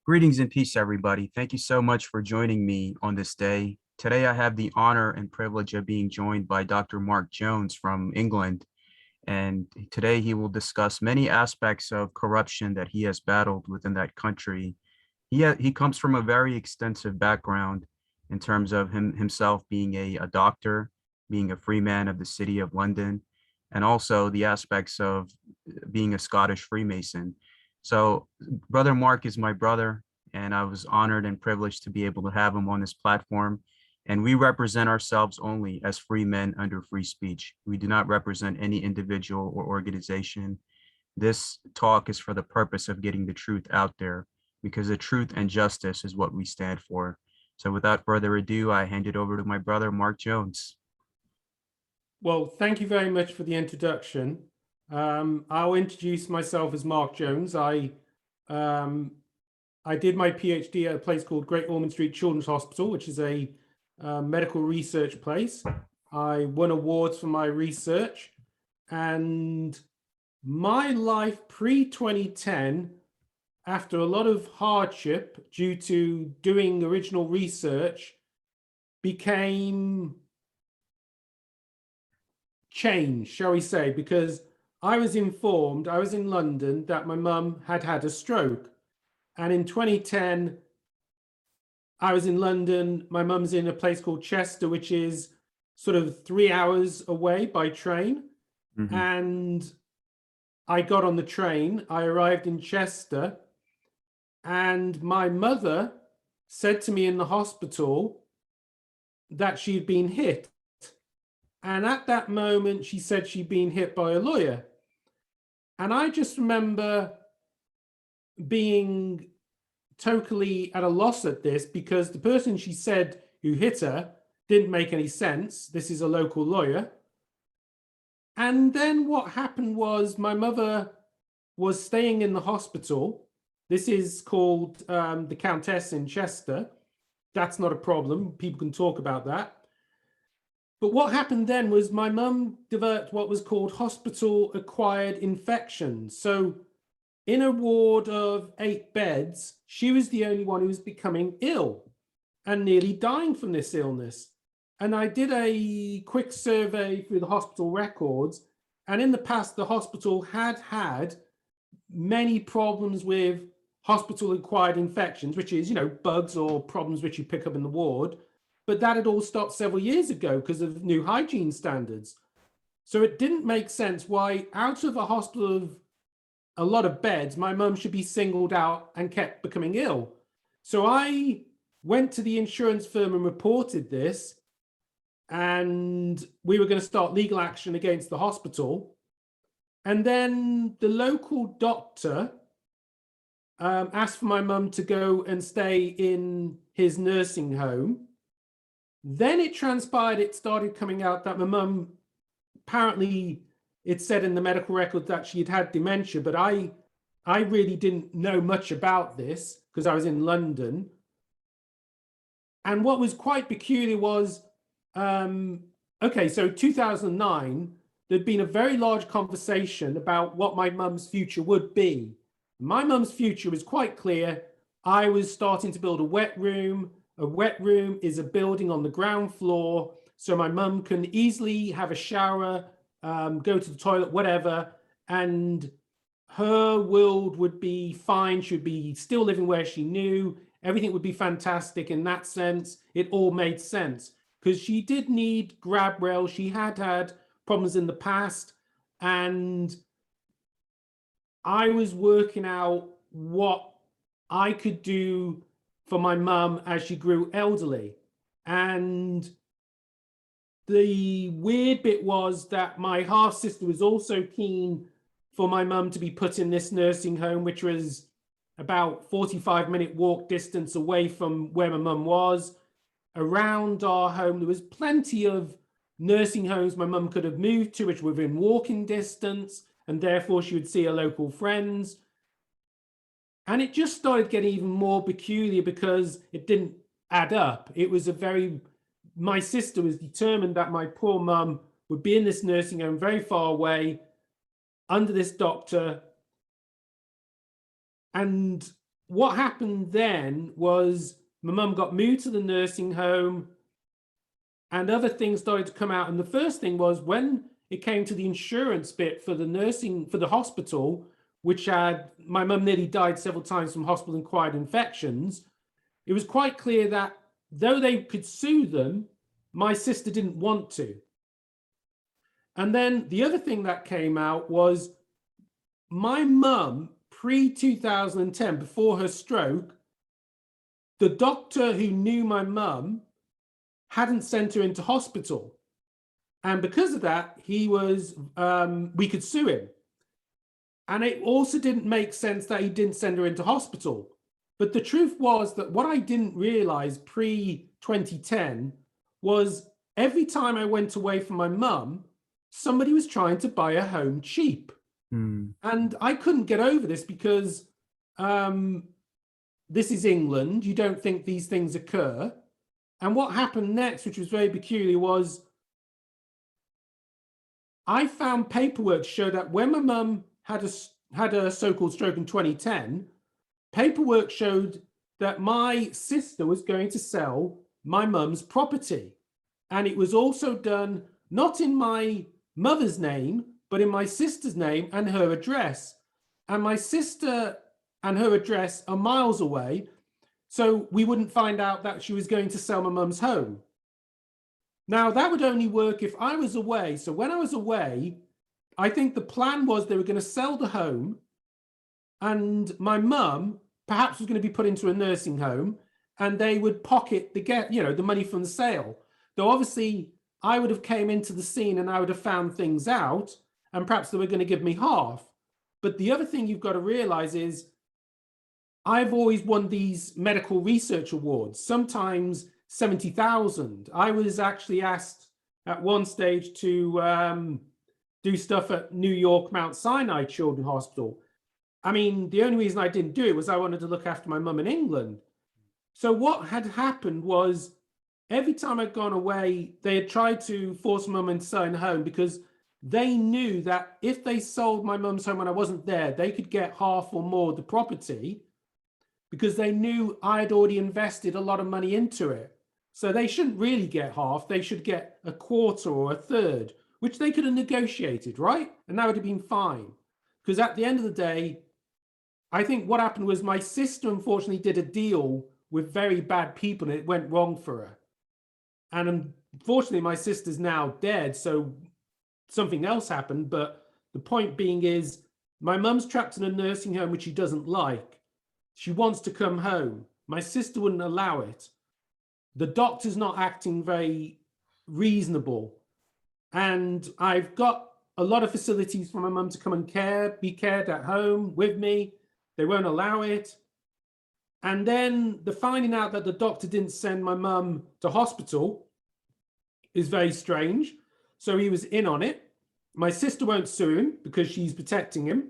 Greetings and peace, everybody. Thank you so much for joining me on this day. Today, I have the honor and privilege of being joined by Dr. Mark Jones from England. And today he will discuss many aspects of corruption that he has battled within that country. He comes from a very extensive background in terms of himself being a doctor, being a freeman of the city of London, and also the aspects of being a Scottish Freemason. So Brother Mark is my brother, and I was honored and privileged to be able to have him on this platform. And we represent ourselves only as free men under free speech. We do not represent any individual or organization. This talk is for the purpose of getting the truth out there, because the truth and justice is what we stand for. So without further ado, I hand it over to my brother, Mark Jones. Well, thank you very much for the introduction. I'll introduce myself as Mark Jones. I did my PhD at a place called Great Ormond Street Children's Hospital, which is a medical research place. I won awards for my research, and my life pre-2010, after a lot of hardship due to doing original research, became changed, shall we say, because I was informed, I was in London, that my mum had had a stroke. And in 2010, I was in London. My mum's in a place called Chester, which is sort of 3 hours away by train. Mm-hmm. And I got on the train. I arrived in Chester, and my mother said to me in the hospital that she'd been hit. And at that moment, she said she'd been hit by a lawyer. And I just remember being totally at a loss at this, because the person she said who hit her didn't make any sense. This is a local lawyer. And then what happened was my mother was staying in the hospital. This is called the Countess in Chester. That's not a problem. People can talk about that. But what happened then was my mum developed what was called hospital-acquired infections. So in a ward of 8 beds, she was the only one who was becoming ill and nearly dying from this illness. And I did a quick survey through the hospital records. And in the past, the hospital had had many problems with hospital-acquired infections, which is, bugs or problems which you pick up in the ward. But that had all stopped several years ago because of new hygiene standards. So it didn't make sense why, out of a hospital of a lot of beds, my mum should be singled out and kept becoming ill. So I went to the insurance firm and reported this, and we were going to start legal action against the hospital. And then the local doctor asked for my mum to go and stay in his nursing home. Then it transpired, it started coming out that my mum, apparently it said in the medical record that she had had dementia, but I really didn't know much about this because I was in London. And what was quite peculiar was, so 2009, there'd been a very large conversation about what my mum's future would be. My mum's future was quite clear. I was starting to build a wet room. A wet room is a building on the ground floor, so my mum can easily have a shower, go to the toilet, whatever, and her world would be fine. She'd be still living where she knew. Everything would be fantastic in that sense. It all made sense because she did need grab rails. She had had problems in the past, and I was working out what I could do for my mum as she grew elderly. And the weird bit was that my half sister was also keen for my mum to be put in this nursing home, which was about 45-minute walk distance away from where my mum was. Around our home, there was plenty of nursing homes my mum could have moved to, which were within walking distance, and therefore she would see her local friends. And it just started getting even more peculiar because it didn't add up. It was my sister was determined that my poor mum would be in this nursing home very far away under this doctor. And what happened then was my mum got moved to the nursing home and other things started to come out. And the first thing was when it came to the insurance bit for the nursing, for the hospital, which had, my mum nearly died several times from hospital-acquired infections, it was quite clear that though they could sue them, my sister didn't want to. And then the other thing that came out was my mum, pre-2010, before her stroke, the doctor who knew my mum hadn't sent her into hospital. And because of that, he was, we could sue him. And it also didn't make sense that he didn't send her into hospital. But the truth was that what I didn't realize pre-2010 was every time I went away from my mum, somebody was trying to buy a home cheap. And I couldn't get over this because this is England. You don't think these things occur. And what happened next, which was very peculiar, was I found paperwork to show that when my mum had a so-called stroke in 2010, paperwork showed that my sister was going to sell my mum's property. And it was also done not in my mother's name, but in my sister's name and her address. And my sister and her address are miles away, so we wouldn't find out that she was going to sell my mum's home. Now, that would only work if I was away. So when I was away, I think the plan was they were going to sell the home and my mum perhaps was going to be put into a nursing home and they would pocket the money from the sale. Though obviously I would have came into the scene and I would have found things out and perhaps they were going to give me half. But the other thing you've got to realize is I've always won these medical research awards, sometimes 70,000. I was actually asked at one stage to do stuff at New York Mount Sinai Children's Hospital. I mean, the only reason I didn't do it was I wanted to look after my mum in England. So what had happened was every time I'd gone away, they had tried to force mum into selling a home because they knew that if they sold my mum's home when I wasn't there, they could get half or more of the property because they knew I had already invested a lot of money into it. So they shouldn't really get half. They should get a quarter or a third, which they could have negotiated, right? And that would have been fine. Because at the end of the day, I think what happened was my sister unfortunately did a deal with very bad people and it went wrong for her. And unfortunately, my sister's now dead, so something else happened. But the point being is my mum's trapped in a nursing home, which she doesn't like. She wants to come home. My sister wouldn't allow it. The doctor's not acting very reasonable. And I've got a lot of facilities for my mum to come and be cared at home with me. They won't allow it. And then the finding out that the doctor didn't send my mum to hospital is very strange. So he was in on it. My sister won't sue him because she's protecting him.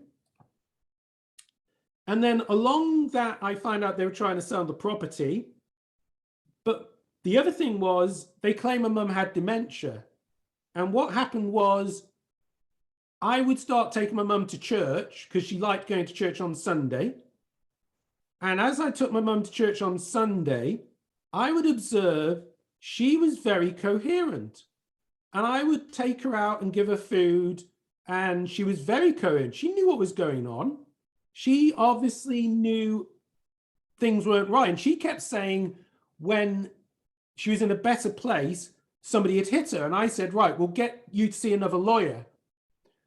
And then along that, I find out they were trying to sell the property. But the other thing was they claim my mum had dementia. And what happened was I would start taking my mum to church because she liked going to church on Sunday. And as I took my mum to church on Sunday, I would observe she was very coherent. And I would take her out and give her food. And she was very coherent. She knew what was going on. She obviously knew things weren't right. And she kept saying when she was in a better place, somebody had hit her. And I said, right, we'll get you to see another lawyer.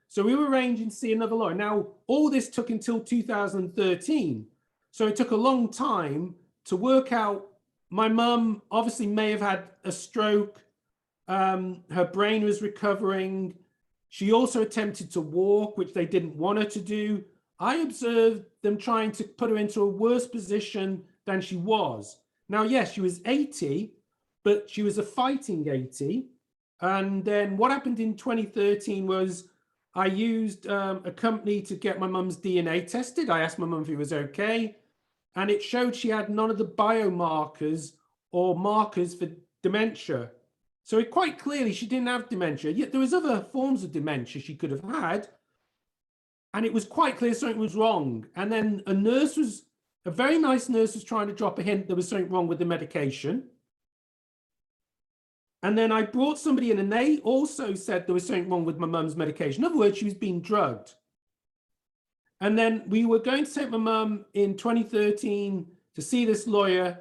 So we were arranging to see another lawyer. Now, all this took until 2013. So it took a long time to work out. My mum obviously may have had a stroke. Her brain was recovering. She also attempted to walk, which they didn't want her to do. I observed them trying to put her into a worse position than she was. Now, yes, she was 80, but she was a fighting 80. And then what happened in 2013 was I used a company to get my mum's DNA tested. I asked my mum if it was okay. And it showed she had none of the biomarkers or markers for dementia. So it quite clearly she didn't have dementia. Yet there was other forms of dementia she could have had. And it was quite clear something was wrong. And then a nurse was A very nice nurse was trying to drop a hint there was something wrong with the medication. And then I brought somebody in and they also said there was something wrong with my mum's medication. In other words, she was being drugged. And then we were going to take my mum in 2013 to see this lawyer.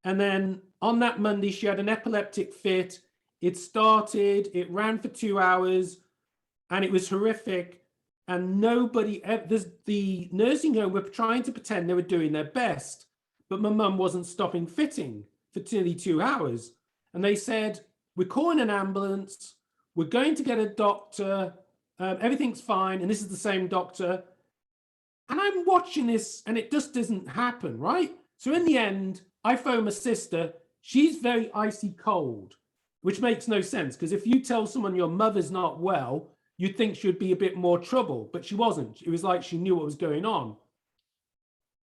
And then on that Monday, she had an epileptic fit. It started, it ran for 2 hours, and it was horrific. And the nursing home were trying to pretend they were doing their best, but my mum wasn't stopping fitting for nearly 2 hours. And they said, we're calling an ambulance, we're going to get a doctor, everything's fine. And this is the same doctor. And I'm watching this and it just doesn't happen, right? So in the end, I phone my sister. She's very icy cold, which makes no sense, because if you tell someone your mother's not well, you'd think she'd be a bit more trouble, but she wasn't. It was like she knew what was going on.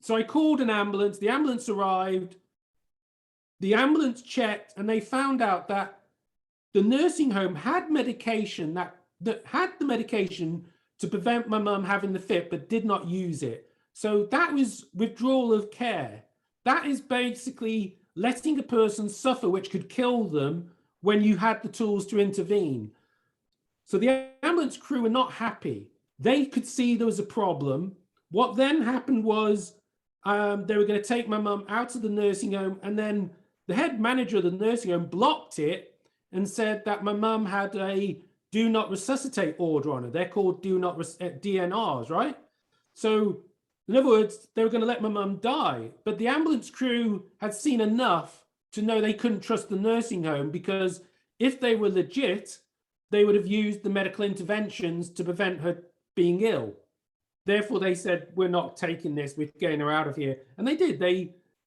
So I called an ambulance. The ambulance arrived. The ambulance checked and they found out that the nursing home had medication that had the medication to prevent my mum having the fit, but did not use it. So that was withdrawal of care. That is basically letting a person suffer, which could kill them when you had the tools to intervene. So the ambulance crew were not happy. They could see there was a problem. What then happened was they were going to take my mum out of the nursing home, and then the head manager of the nursing home blocked it and said that my mum had a do not resuscitate order on her. They're called DNRs, right? So in other words, they were going to let my mum die. But the ambulance crew had seen enough to know they couldn't trust the nursing home, because if they were legit, they would have used the medical interventions to prevent her being ill. Therefore, they said, we're not taking this, we're getting her out of here. And they did.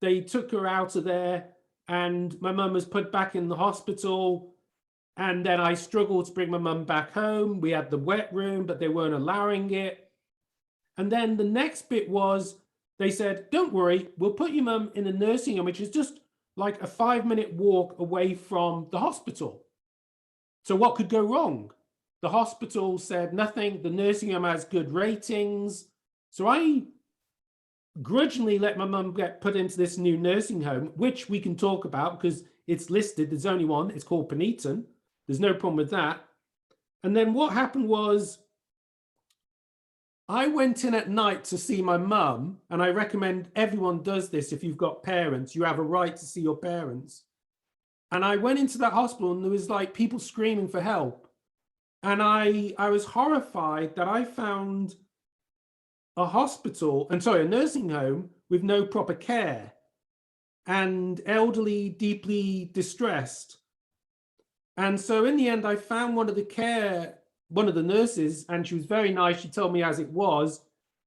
They took her out of there, and my mum was put back in the hospital. And then I struggled to bring my mum back home. We had the wet room, but they weren't allowing it. And then the next bit was, they said, don't worry, we'll put your mum in a nursing home, which is just like a 5-minute walk away from the hospital. So what could go wrong? The hospital said nothing. The nursing home has good ratings. So I grudgingly let my mum get put into this new nursing home, which we can talk about because it's listed. There's only one. It's called Peniton. There's no problem with that. And then what happened was I went in at night to see my mum, and I recommend everyone does this. If you've got parents, you have a right to see your parents. And I went into that hospital and there was like people screaming for help. And I was horrified that I found a nursing home with no proper care and elderly, deeply distressed. And so in the end, I found one of the nurses, and she was very nice. She told me as it was,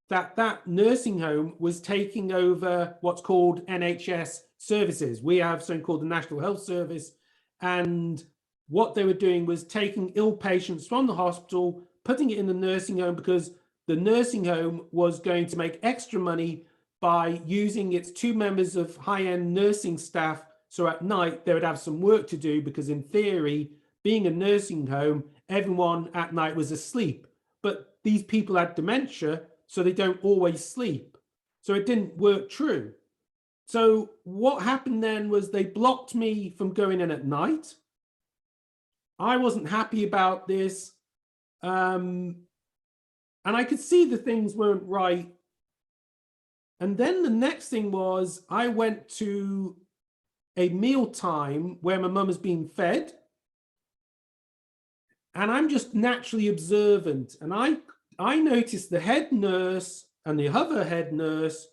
that nursing home was taking over what's called NHS services. We have something called the National Health Service. And what they were doing was taking ill patients from the hospital, putting it in the nursing home, because the nursing home was going to make extra money by using its 2 members of high-end nursing staff. So at night, they would have some work to do, because in theory, being a nursing home, everyone at night was asleep. But these people had dementia, so they don't always sleep. So it didn't work true. So what happened then was they blocked me from going in at night. I wasn't happy about this. And I could see the things weren't right. And then the next thing was I went to a meal time where my mum is being fed. And I'm just naturally observant. And I noticed the head nurse and the other head nurse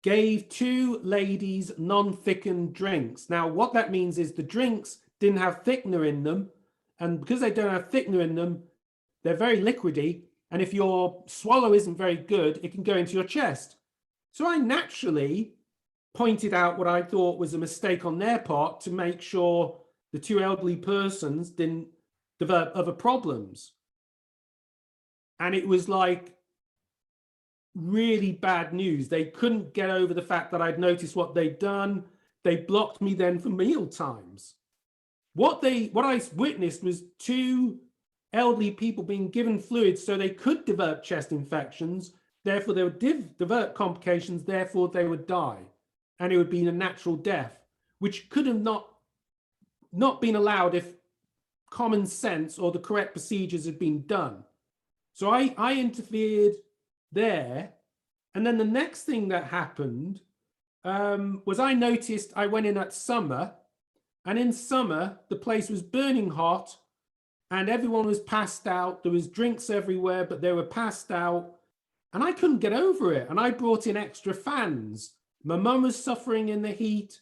gave 2 ladies non-thickened drinks. Now, what that means is the drinks didn't have thickener in them. And because they don't have thickener in them, they're very liquidy. And if your swallow isn't very good, it can go into your chest. So I naturally pointed out what I thought was a mistake on their part to make sure the 2 elderly persons didn't develop other problems. And it was like really bad news. They couldn't get over the fact that I'd noticed what they'd done. They blocked me then for meal times. What I witnessed was 2 elderly people being given fluids so they could develop chest infections, therefore they would divert complications, therefore they would die. And it would be a natural death, which could have not been allowed if common sense or the correct procedures had been done. So I interfered there. And then the next thing that happened was I noticed I went in at summer, and in summer, the place was burning hot and everyone was passed out. There was drinks everywhere, but they were passed out. And I couldn't get over it. And I brought in extra fans. My mum was suffering in the heat.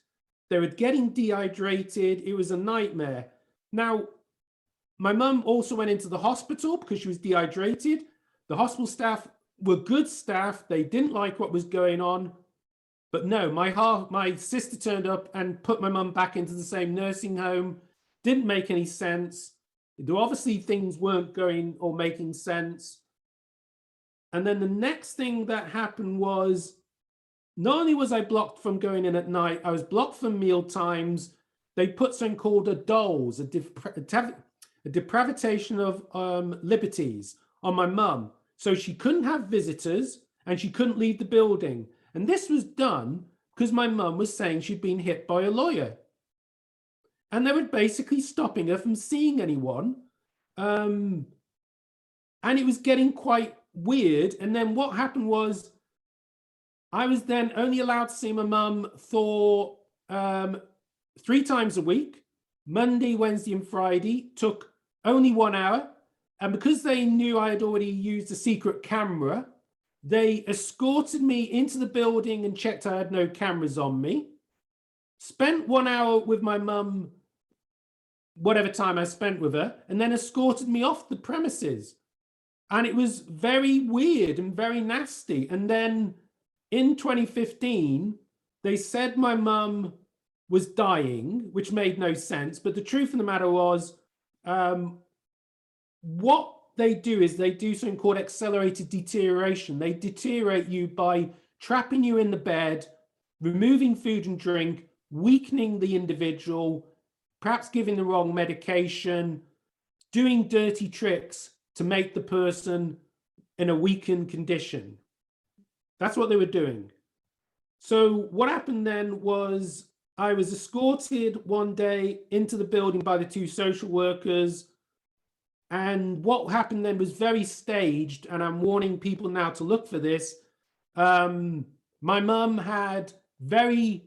They were getting dehydrated. It was a nightmare. Now, my mum also went into the hospital because she was dehydrated. The hospital staff were good staff. They didn't like what was going on. But no, my sister turned up and put my mum back into the same nursing home. Didn't make any sense. Obviously, things weren't going or making sense. And then the next thing that happened was, not only was I blocked from going in at night, I was blocked from meal times. They put something called a DOLS, a deprivation of liberties on my mum. So she couldn't have visitors and she couldn't leave the building. And this was done because my mum was saying she'd been hit by a lawyer. And they were basically stopping her from seeing anyone. And it was getting quite weird. And then what happened was I was then only allowed to see my mum for 3 times a week, Monday, Wednesday, and Friday. Took only 1 hour. And because they knew I had already used a secret camera, they escorted me into the building and checked I had no cameras on me. Spent 1 hour with my mum, whatever time I spent with her, and then escorted me off the premises. And it was very weird and very nasty. And then in 2015, they said my mum was dying, which made no sense. But the truth of the matter was, what they do is they do something called accelerated deterioration. They deteriorate you by trapping you in the bed, removing food and drink, weakening the individual, perhaps giving the wrong medication, doing dirty tricks to make the person in a weakened condition. That's what they were doing. So what happened then was I was escorted one day into the building by the 2 social workers. And what happened then was very staged, and I'm warning people now to look for this. My mum had very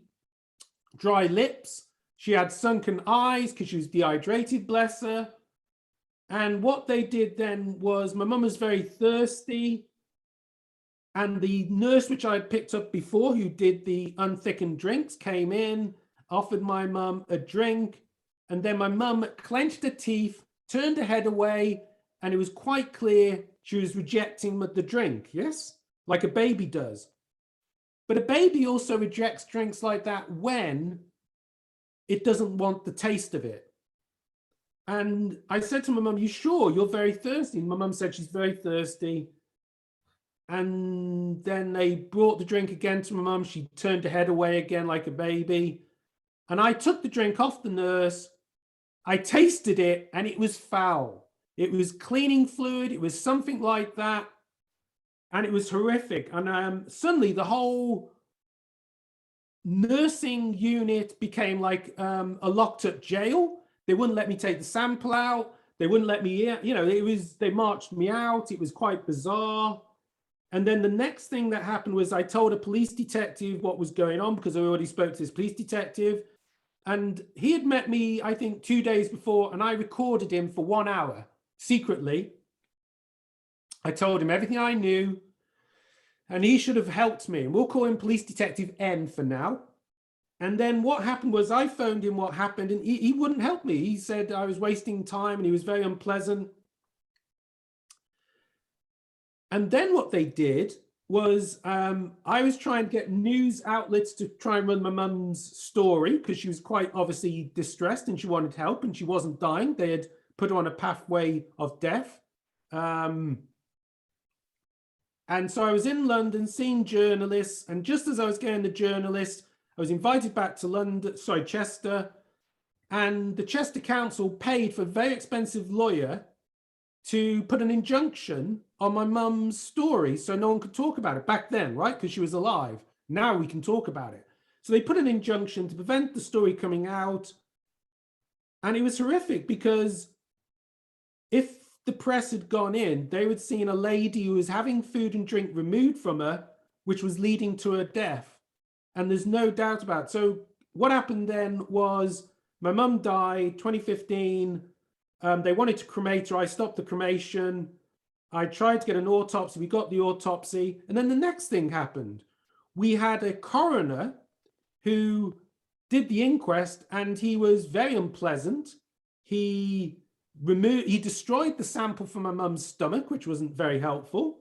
dry lips. She had sunken eyes because she was dehydrated, bless her. And what they did then was my mum was very thirsty. And the nurse, which I had picked up before, who did the unthickened drinks, came in, offered my mum a drink. And then my mum clenched her teeth, turned her head away, and it was quite clear she was rejecting the drink, yes? Like a baby does. But a baby also rejects drinks like that when it doesn't want the taste of it. And I said to my mum, "You sure? You're very thirsty." And my mum said she's very thirsty. And then they brought the drink again to my mum. She turned her head away again like a baby. And I took the drink off the nurse. I tasted it and it was foul. It was cleaning fluid. It was something like that. And it was horrific. And suddenly the whole nursing unit became like a locked up jail. They wouldn't let me take the sample out. They wouldn't let me, they marched me out. It was quite bizarre. And then the next thing that happened was I told a police detective what was going on because I already spoke to this police detective. And he had met me, I think, 2 days before, and I recorded him for 1 hour secretly. I told him everything I knew, and he should have helped me. And we'll call him Police Detective N for now. And then what happened was I phoned him what happened, and he wouldn't help me. He said I was wasting time, and he was very unpleasant. And then what they did was I was trying to get news outlets to try and run my mum's story because she was quite obviously distressed and she wanted help and she wasn't dying. They had put her on a pathway of death. And so I was in London seeing journalists, and just as I was getting the journalist, I was invited back to Chester, and the Chester Council paid for a very expensive lawyer to put an injunction on my mum's story so no one could talk about it back then, right? Because she was alive. Now we can talk about it. So they put an injunction to prevent the story coming out. And it was horrific because if the press had gone in, they would seen a lady who was having food and drink removed from her, which was leading to her death. And there's no doubt about it. So what happened then was my mum died 2015. They wanted to cremate her. I stopped the cremation. I tried to get an autopsy. We got the autopsy. And then the next thing happened. We had a coroner who did the inquest, and he was very unpleasant. He destroyed the sample from my mum's stomach, which wasn't very helpful.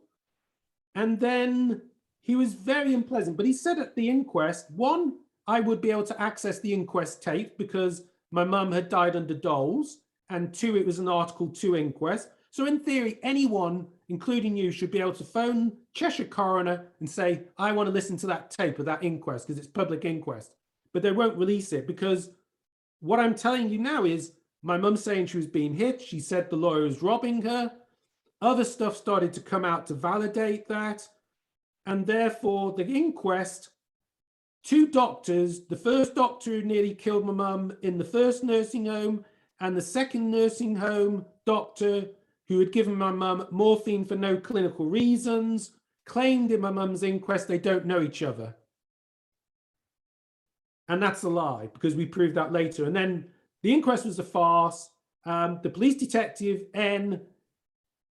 And then he was very unpleasant. But he said at the inquest, one, I would be able to access the inquest tape because my mum had died under Doles. And two, it was an Article 2 inquest. So in theory, anyone, including you, should be able to phone Cheshire Coroner and say, I want to listen to that tape of that inquest because it's public inquest. But they won't release it because what I'm telling you now is my mum's saying she was being hit. She said the lawyer was robbing her. Other stuff started to come out to validate that. And therefore, the inquest, two doctors, the first doctor who nearly killed my mum in the first nursing home and the second nursing home doctor who had given my mum morphine for no clinical reasons, claimed in my mum's inquest they don't know each other. And that's a lie because we proved that later. And then the inquest was a farce. The police detective, N,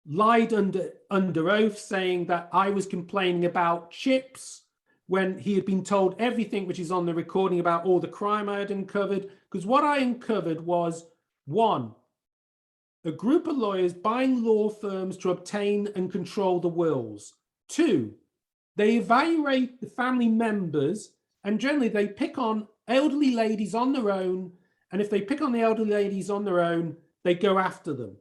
lied under oath saying that I was complaining about chips when he had been told everything which is on the recording about all the crime I had uncovered. Because what I uncovered was, one, a group of lawyers buying law firms to obtain and control the wills. Two, they evaluate the family members and generally they pick on elderly ladies on their own. And if they pick on the elderly ladies on their own, they go after them.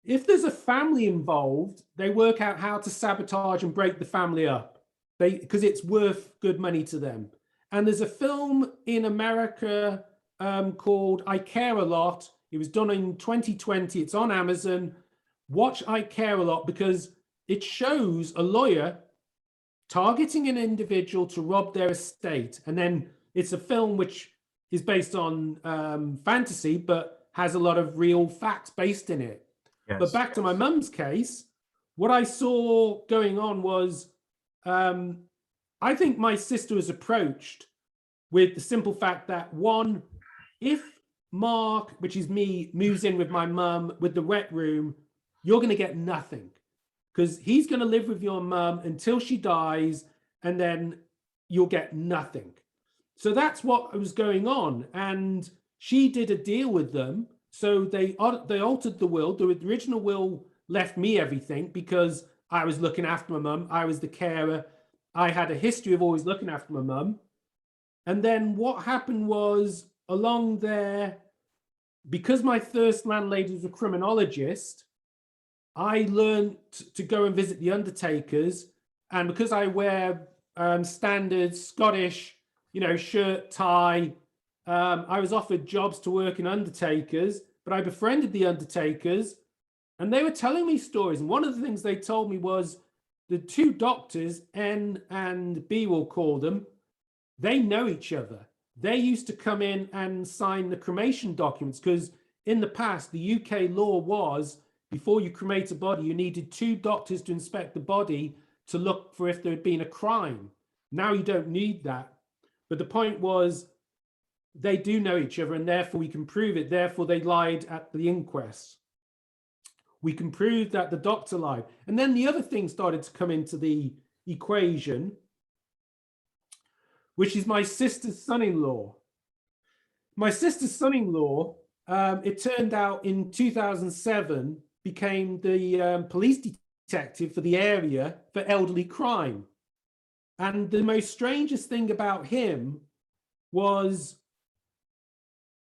If there's a family involved, they work out how to sabotage and break the family up because it's worth good money to them. And there's a film in America called I Care a Lot. It was done in 2020. It's on Amazon. Watch I Care a Lot because it shows a lawyer targeting an individual to rob their estate. And then it's a film which is based on fantasy, but has a lot of real facts based in it. Yes. But back to my mum's case, what I saw going on was, I think my sister was approached with the simple fact that, one, if Mark, which is me, moves in with my mum with the wet room, you're going to get nothing because he's going to live with your mum until she dies and then you'll get nothing. So that's what was going on. And she did a deal with them. So they altered the will. The original will left me everything because I was looking after my mum. I was the carer. I had a history of always looking after my mum. And then what happened was along there, because my first landlady was a criminologist, I learned to go and visit the undertakers. And because I wear standard Scottish, shirt, tie, I was offered jobs to work in undertakers, but I befriended the undertakers and they were telling me stories. And one of the things they told me was the two doctors, N and B, we'll call them, they know each other. They used to come in and sign the cremation documents because in the past, the UK law was before you cremate a body, you needed two doctors to inspect the body to look for if there had been a crime. Now you don't need that. But the point was, they do know each other and therefore we can prove it. Therefore, they lied at the inquest. We can prove that the doctor lied. And then the other thing started to come into the equation, which is my sister's son-in-law. My sister's son-in-law, it turned out in 2007, became the police detective for the area for elderly crime. And the most strangest thing about him was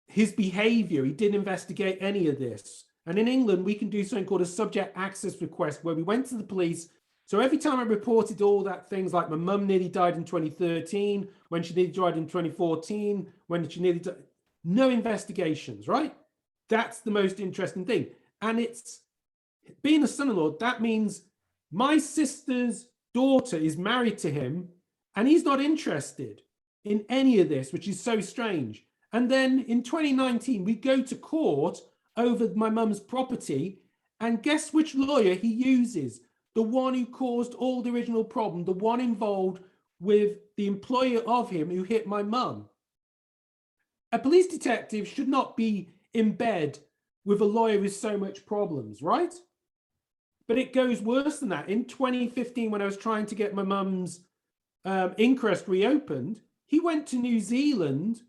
his behavior. He didn't investigate any of this. And in England, we can do something called a subject access request, where we went to the police. So every time I reported all that things like my mum nearly died in 2013, when she nearly died in 2014, when she nearly died, no investigations, right? That's the most interesting thing. And it's being a son-in-law, that means my sister's daughter is married to him and he's not interested in any of this, which is so strange. And then in 2019, we go to court over my mum's property, and guess which lawyer he uses? The one who caused all the original problem, the one involved with the employer of him who hit my mum. A police detective should not be in bed with a lawyer with so much problems, right? But it goes worse than that. In 2015, when I was trying to get my mum's inquest reopened, he went to New Zealand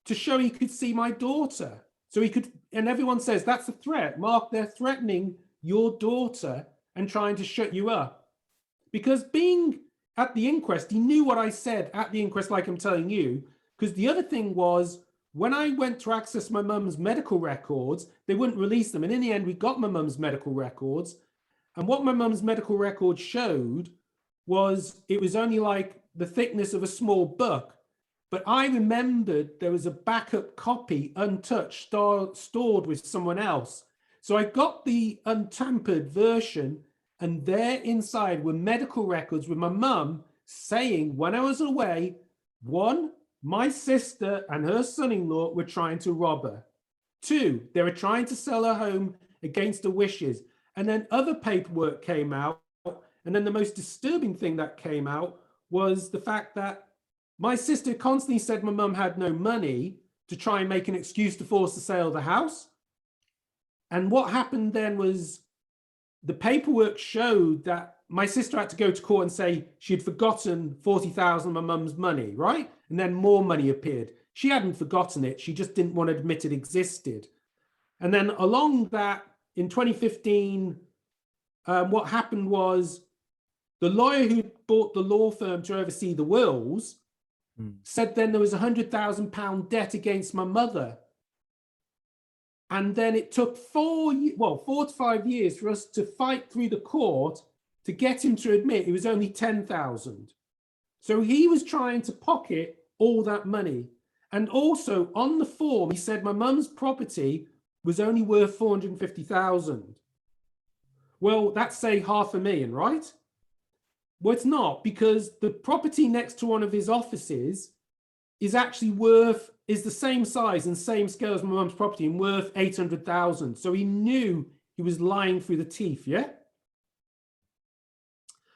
to show he could see my daughter. So he could, and everyone says that's a threat. Mark, they're threatening your daughter and trying to shut you up. Because being at the inquest, he knew what I said at the inquest, like I'm telling you. Because the other thing was, when I went to access my mum's medical records, they wouldn't release them. And in the end, we got my mum's medical records. And what my mum's medical record showed was it was only like the thickness of a small book. But I remembered there was a backup copy, untouched, stored with someone else. So I got the untampered version, and there inside were medical records with my mum saying when I was away, one, my sister and her son-in-law were trying to rob her. Two, they were trying to sell her home against her wishes. And then other paperwork came out. And then the most disturbing thing that came out was the fact that my sister constantly said my mum had no money to try and make an excuse to force the sale of the house. And what happened then was the paperwork showed that my sister had to go to court and say she'd forgotten 40,000 of my mum's money, right? And then more money appeared. She hadn't forgotten it. She just didn't want to admit it existed. And then along that, in 2015, what happened was the lawyer who bought the law firm to oversee the wills said then there was £100,000 debt against my mother. And then it took 4 to 5 years for us to fight through the court to get him to admit it was only 10,000. So he was trying to pocket all that money. And also on the form, he said my mum's property was only worth 450,000. Well, that's say $500,000, right? Well, it's not, because the property next to one of his offices is actually is the same size and same scale as my mum's property and worth 800,000. So he knew he was lying through the teeth, yeah?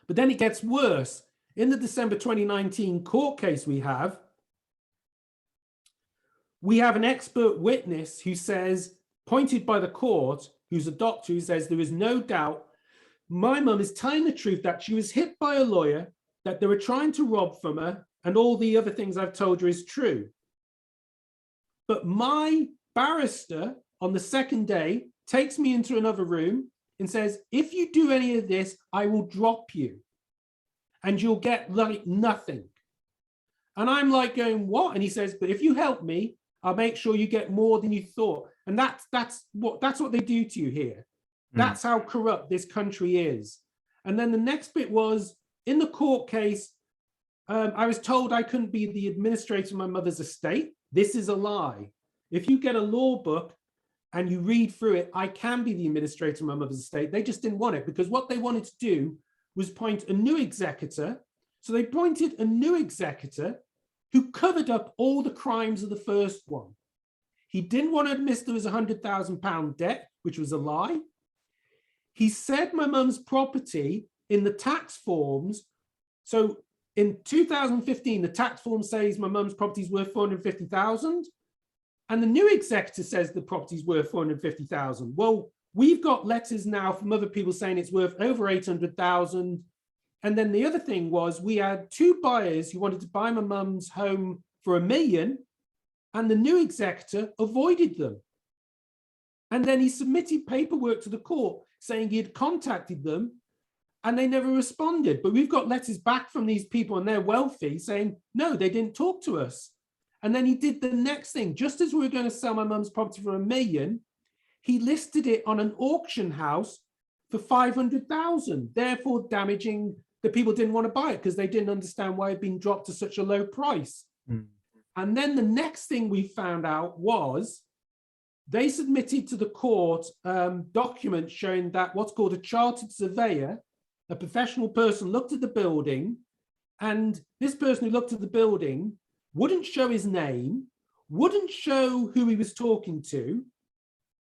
But then it gets worse. In the December 2019 court case we have an expert witness who says, pointed by the court, who's a doctor, who says there is no doubt my mum is telling the truth that she was hit by a lawyer, that they were trying to rob from her, and all the other things I've told you is true. But my barrister on the second day takes me into another room and says, if you do any of this, I will drop you and you'll get like nothing. And I'm like going, what? And he says, but if you help me, I'll make sure you get more than you thought. And that's what they do to you here. That's how corrupt this country is. And then the next bit was, in the court case, I was told I couldn't be the administrator of my mother's estate. This is a lie. If you get a law book and you read through it, I can be the administrator of my mother's estate. They just didn't want it, because what they wanted to do was appoint a new executor. So they appointed a new executor who covered up all the crimes of the first one. He didn't want to admit there was £100,000 debt, which was a lie. He said my mum's property in the tax forms. So in 2015, the tax form says my mum's property is worth 450,000. And the new executor says the property is worth 450,000. Well, we've got letters now from other people saying it's worth over 800,000. And then the other thing was, we had two buyers who wanted to buy my mum's home for $1 million, and the new executor avoided them. And then he submitted paperwork to the court saying he had contacted them and they never responded. But we've got letters back from these people, and they're wealthy, saying, no, they didn't talk to us. And then he did the next thing. Just as we were going to sell my mum's property for $1 million, he listed it on an auction house for 500,000, therefore damaging the people. Didn't want to buy it because they didn't understand why it had been dropped to such a low price. And then the next thing we found out was they submitted to the court documents showing that what's called a chartered surveyor, a professional person, looked at the building, and this person who looked at the building wouldn't show his name, wouldn't show who he was talking to.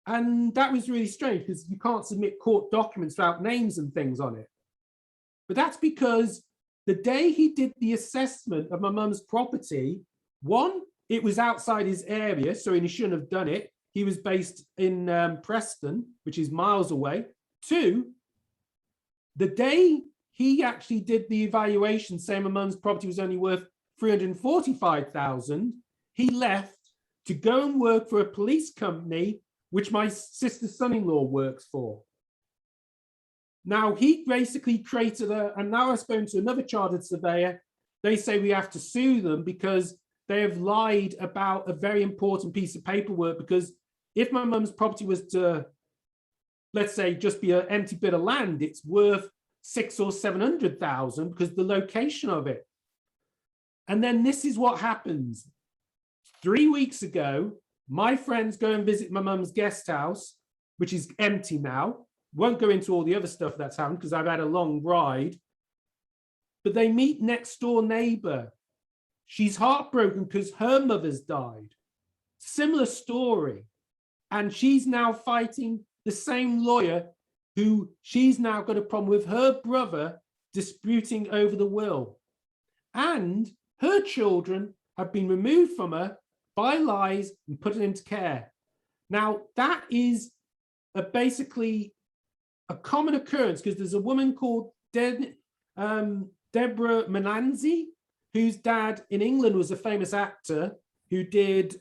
And that was really strange because you can't submit court documents without names and things on it. But that's because the day he did the assessment of my mum's property, one, it was outside his area, so he shouldn't have done it. He was based in Preston, which is miles away. Two, the day he actually did the evaluation saying my mum's property was only worth 345,000, he left to go and work for a police company, which my sister's son-in-law works for. Now, he basically created and now I've spoken to another chartered surveyor. They say we have to sue them because they have lied about a very important piece of paperwork, because if my mum's property was to, let's say, just be an empty bit of land, it's worth 600,000 or 700,000 because the location of it. And then this is what happens. 3 weeks ago, my friends go and visit my mum's guest house, which is empty now. Won't go into all the other stuff that's happened because I've had a long ride. But they meet next door neighbor. She's heartbroken because her mother's died. Similar story. And she's now fighting the same lawyer who she's now got a problem with her brother disputing over the will. And her children have been removed from her by lies and put into care. Now, that is basically a common occurrence because there's a woman called Deborah Menanzi, whose dad in England was a famous actor who did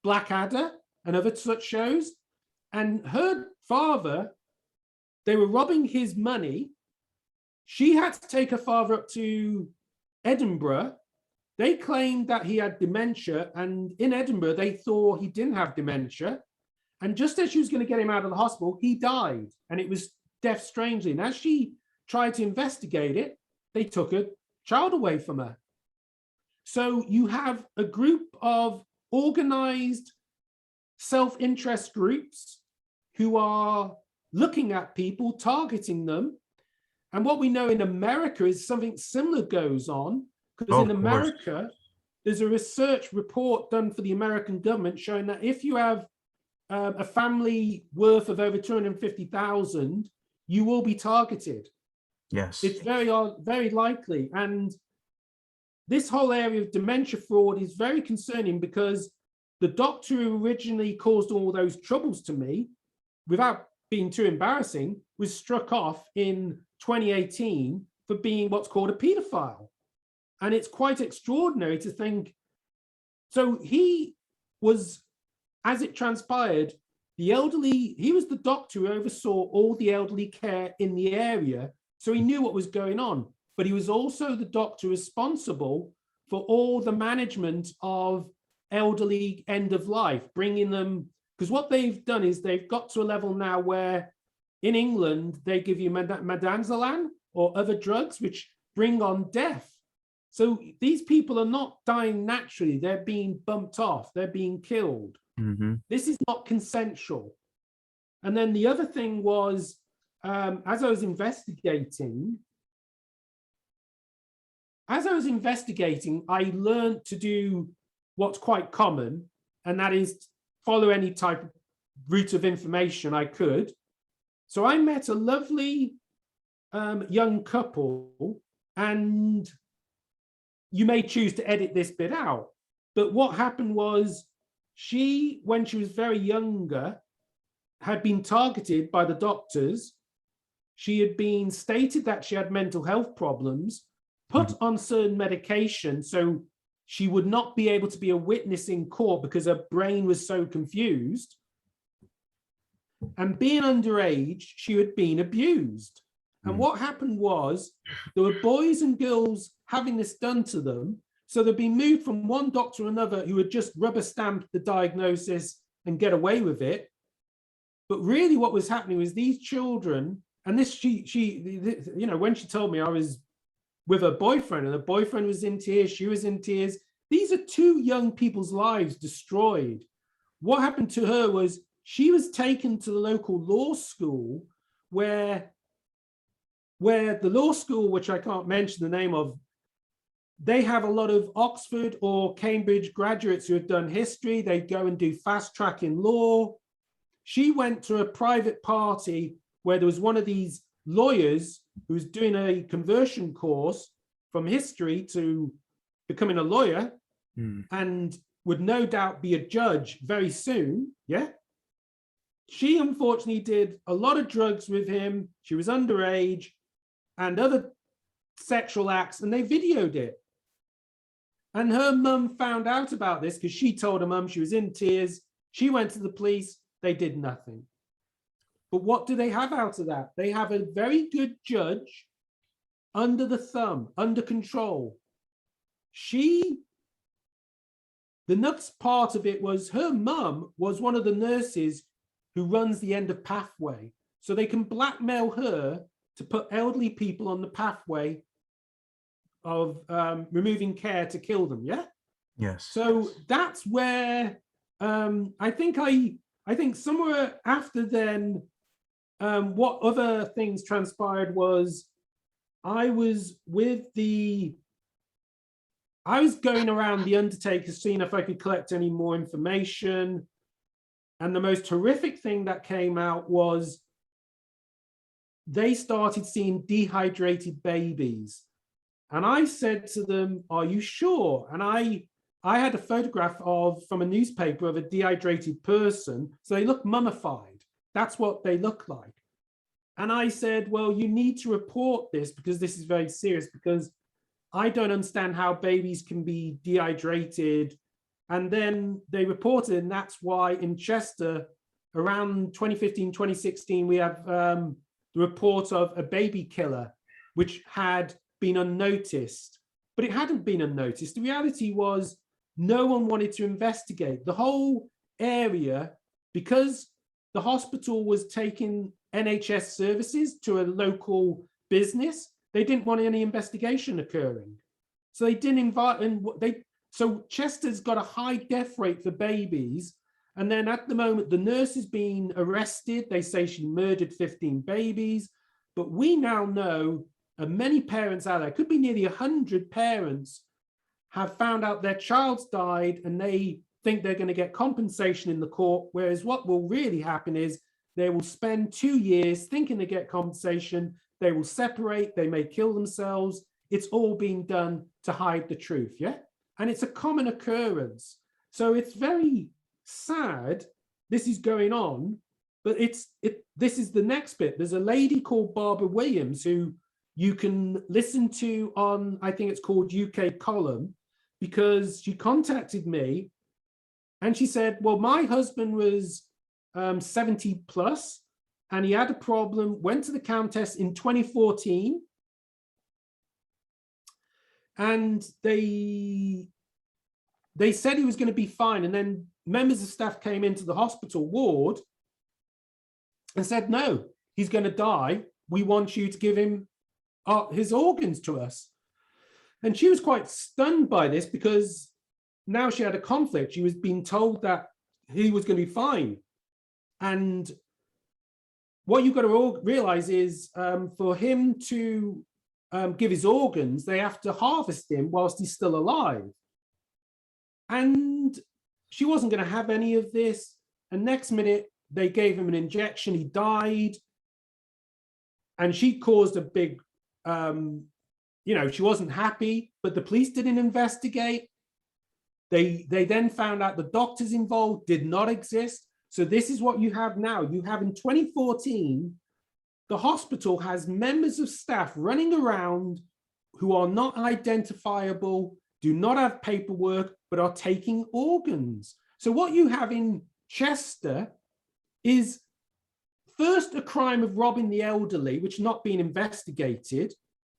Blackadder and other such shows. And her father, they were robbing his money. She had to take her father up to Edinburgh. They claimed that he had dementia, and in Edinburgh, they thought he didn't have dementia. And just as she was going to get him out of the hospital, he died, and it was death strangely. And as she tried to investigate it, they took her child away from her. So you have a group of organized self-interest groups who are looking at people, targeting them. And what we know in America is something similar goes on, because in America, there's a research report done for the American government showing that if you have a family worth of over 250,000, you will be targeted. Yes. It's very likely. And this whole area of dementia fraud is very concerning because the doctor who originally caused all those troubles to me, without being too embarrassing, was struck off in 2018 for being what's called a pedophile. And it's quite extraordinary to think. So he was, as it transpired, he was the doctor who oversaw all the elderly care in the area. So he knew what was going on, but he was also the doctor responsible for all the management of elderly end of life, bringing them, because what they've done is they've got to a level now where in England, they give you Midazolam or other drugs, which bring on death. So these people are not dying naturally. They're being bumped off. They're being killed. Mm-hmm. This is not consensual. And then the other thing was, as I was investigating, I learned to do what's quite common, and that is follow any type of route of information I could. So I met a lovely young couple, and you may choose to edit this bit out, but what happened was she, when she was very younger, had been targeted by the doctors. She had been stated that she had mental health problems, put on certain medication so she would not be able to be a witness in court because her brain was so confused. And being underage, she had been abused. And what happened was there were boys and girls having this done to them. So they'd been moved from one doctor to another who had just rubber stamped the diagnosis and get away with it. But really what was happening was these children, and this, you know, when she told me, I was with her boyfriend and her boyfriend was in tears, she was in tears. These are two young people's lives destroyed. what happened to her was she was taken to the local law school where the law school, which I can't mention the name of, they have a lot of Oxford or Cambridge graduates who have done history. They go and do fast track in law. She went to a private party where there was one of these lawyers who was doing a conversion course from history to becoming a lawyer and would no doubt be a judge very soon. Yeah. She unfortunately did a lot of drugs with him. She was underage and other sexual acts, and they videoed it. And her mum found out about this because she told her mum. She was in tears. She went to the police. They did nothing. But what do they have out of that? They have a very good judge under the thumb, under control. The nuts part of it was her mum was one of the nurses who runs the end of pathway. So they can blackmail her to put elderly people on the pathway of removing care to kill them. Yeah. Yes. So that's where I think somewhere after then, what other things transpired was I was going around the undertakers seeing if I could collect any more information. And the most horrific thing that came out was they started seeing dehydrated babies. And I said to them, "Are you sure?" And I had a photograph from a newspaper of a dehydrated person. So they look mummified. That's what they look like. And I said, "Well, you need to report this because this is very serious, because I don't understand how babies can be dehydrated." And then they reported, and that's why in Chester, around 2015, 2016, we have the report of a baby killer, which had been unnoticed. But it hadn't been unnoticed. The reality was no one wanted to investigate. The whole area, because the hospital was taking NHS services to a local business, they didn't want any investigation occurring. So they didn't invite, so Chester's got a high death rate for babies. And then at the moment, the nurse is being arrested. They say she murdered 15 babies. But we now know, and many parents out there, could be nearly 100 parents, have found out their child's died and they think they're going to get compensation in the court. Whereas what will really happen is they will spend 2 years thinking they get compensation. They will separate. They may kill themselves. It's all being done to hide the truth. Yeah. And it's a common occurrence. So it's very sad this is going on, but this is the next bit. There's a lady called Barbara Williams who you can listen to on, I think it's called UK Column, because she contacted me and she said, well, my husband was 70 plus and he had a problem, went to the Countess in 2014. And they said he was going to be fine. And then members of staff came into the hospital ward and said, no, he's going to die. We want you to give him his organs to us. And she was quite stunned by this because now she had a conflict. She was being told that he was going to be fine. And what you've got to realize is for him to give his organs, they have to harvest him whilst he's still alive. And she wasn't going to have any of this. And next minute, they gave him an injection. He died. And she caused a big, she wasn't happy, but the police didn't investigate. They then found out the doctors involved did not exist. So this is what you have now. You have in 2014, the hospital has members of staff running around who are not identifiable, do not have paperwork, but are taking organs. So what you have in Chester is first a crime of robbing the elderly, which not being investigated.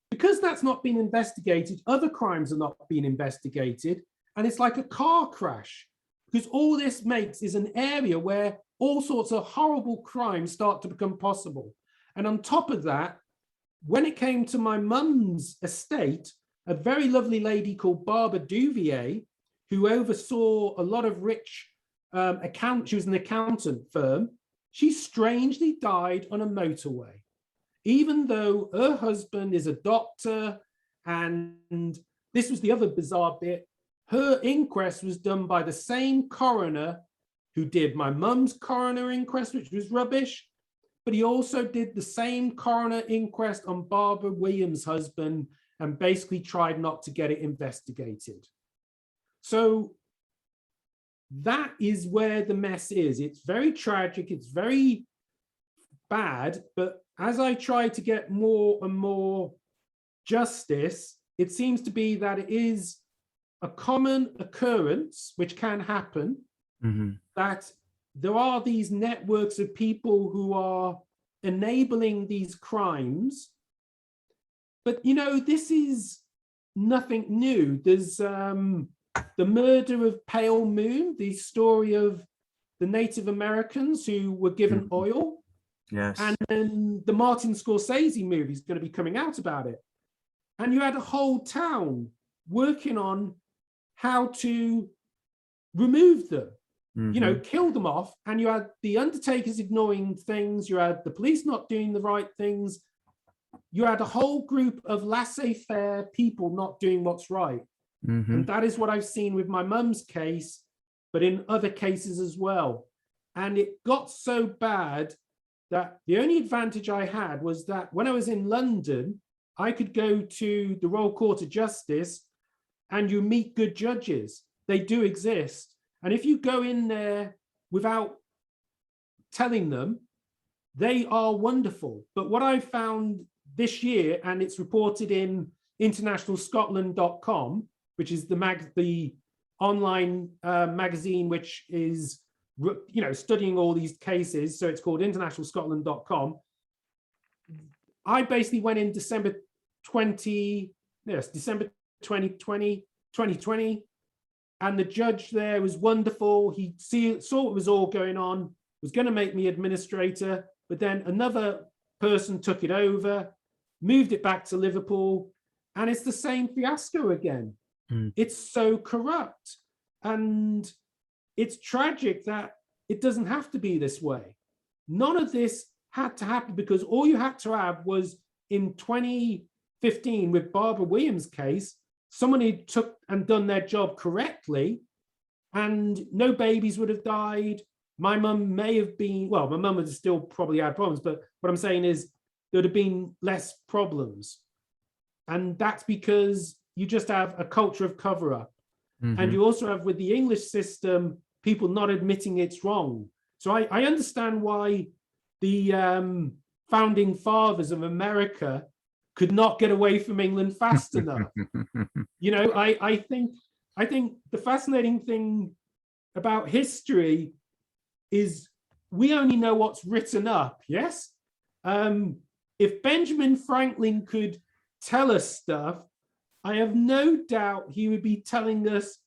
Because that's not been investigated, other crimes are not being investigated. And it's like a car crash, because all this makes is an area where all sorts of horrible crimes start to become possible. And on top of that, when it came to my mum's estate, a very lovely lady called Barbara Duvier, who oversaw a lot of rich she was an accountant firm. She strangely died on a motorway, even though her husband is a doctor. And this was the other bizarre bit. Her inquest was done by the same coroner who did my mum's coroner inquest, which was rubbish. But he also did the same coroner inquest on Barbara Williams' husband and basically tried not to get it investigated. So that is where the mess is. It's very tragic. It's very bad. But as I try to get more and more justice, it seems to be that it is a common occurrence, which can happen, that there are these networks of people who are enabling these crimes. But, you know, this is nothing new. There's the murder of Pale Moon, the story of the Native Americans who were given oil. Yes. And then the Martin Scorsese movie is going to be coming out about it. And you had a whole town working on how to remove them, you know, kill them off. And you had the undertakers ignoring things. You had the police not doing the right things. You had a whole group of laissez-faire people not doing what's right. And that is what I've seen with my mum's case, but in other cases as well. And it got so bad that the only advantage I had was that when I was in London, I could go to the Royal Court of Justice and you meet good judges. They do exist. And if you go in there without telling them, they are wonderful. But what I found this year, and it's reported in internationalscotland.com, which is the online magazine, which is, you know, studying all these cases. So it's called internationalscotland.com. I basically went in December 2020, and the judge there was wonderful. He saw what was all going on, was going to make me administrator, but then another person took it over, moved it back to Liverpool, and it's the same fiasco again. It's so corrupt. And it's tragic that it doesn't have to be this way. None of this had to happen because all you had to have was in 2015 with Barbara Williams' case, someone who took and done their job correctly and no babies would have died. My mum may have been, well, my mum would have still probably had problems, but what I'm saying is there would have been less problems. And that's because you just have a culture of cover-up. And you also have, with the English system, people not admitting it's wrong. So I understand why the founding fathers of America could not get away from England fast enough. You know, I think the fascinating thing about history is we only know what's written up, yes? If Benjamin Franklin could tell us stuff, I have no doubt he would be telling us,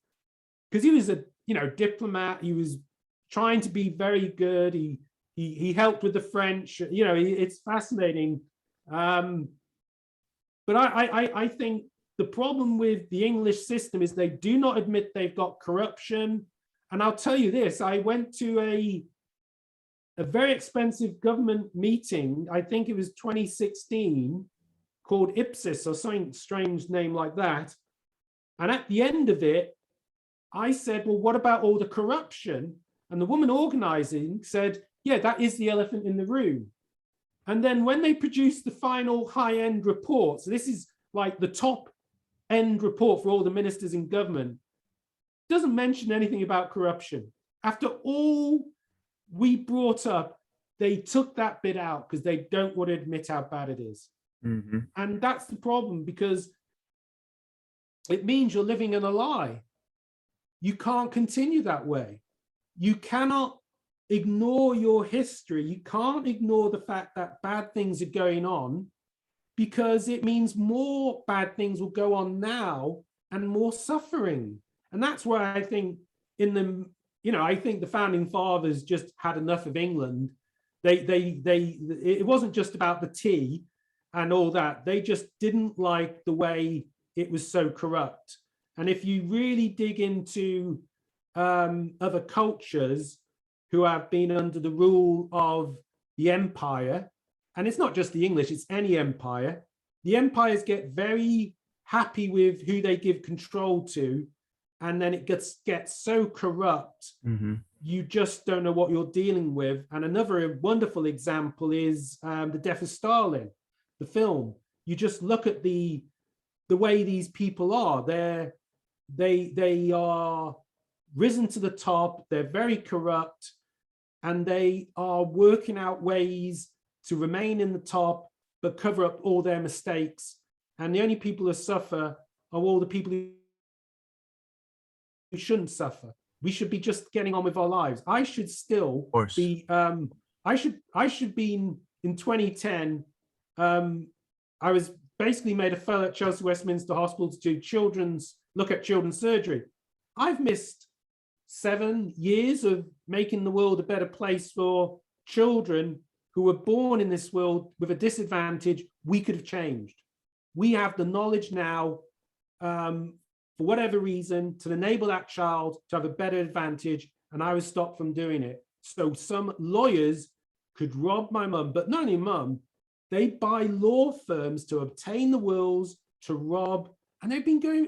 because he was a, you know, diplomat. He was trying to be very good. He helped with the French. You know, it's fascinating. But I think the problem with the English system is they do not admit they've got corruption. And I'll tell you this: I went to a very expensive government meeting. I think it was 2016. Called Ipsis or something strange name like that. And at the end of it, I said, well, what about all the corruption? And the woman organizing said, yeah, that is the elephant in the room. And then when they produced the final high-end report, so this is like the top end report for all the ministers in government, doesn't mention anything about corruption. After all we brought up, they took that bit out because they don't want to admit how bad it is. And that's the problem, because it means you're living in a lie. You can't continue that way. You cannot ignore your history. You can't ignore the fact that bad things are going on, because it means more bad things will go on now and more suffering. And that's why I think I think the founding fathers just had enough of England. It wasn't just about the tea and all that. They just didn't like the way it was so corrupt. And if you really dig into other cultures who have been under the rule of the empire, and it's not just the English, it's any empire. The empires get very happy with who they give control to, and then it gets so corrupt, you just don't know what you're dealing with. And another wonderful example is the Death of Stalin, the film. You just look at the way these people are. They are risen to the top. They're very corrupt, and they are working out ways to remain in the top, but cover up all their mistakes. And the only people who suffer are all the people who shouldn't suffer. We should be just getting on with our lives. I should still be, I should be in 2010. I was basically made a fellow at Chelsea Westminster Hospital to do look at children's surgery. I've missed 7 years of making the world a better place for children who were born in this world with a disadvantage we could have changed. We have the knowledge now, for whatever reason, to enable that child to have a better advantage, and I was stopped from doing it. So some lawyers could rob my mum, but not only mum, they buy law firms to obtain the wills, to rob, and they've been going,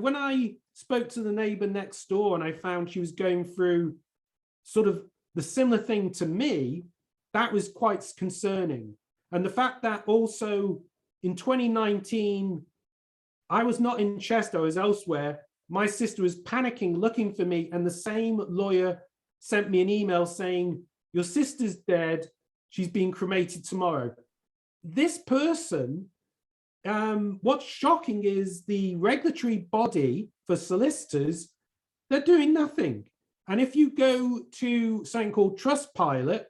when I spoke to the neighbor next door and I found she was going through sort of the similar thing to me, that was quite concerning. And the fact that also in 2019, I was not in Chester, I was elsewhere. My sister was panicking, looking for me, and the same lawyer sent me an email saying, your sister's dead, she's being cremated tomorrow. This person, what's shocking is the regulatory body for solicitors, they're doing nothing. And if you go to something called Trustpilot,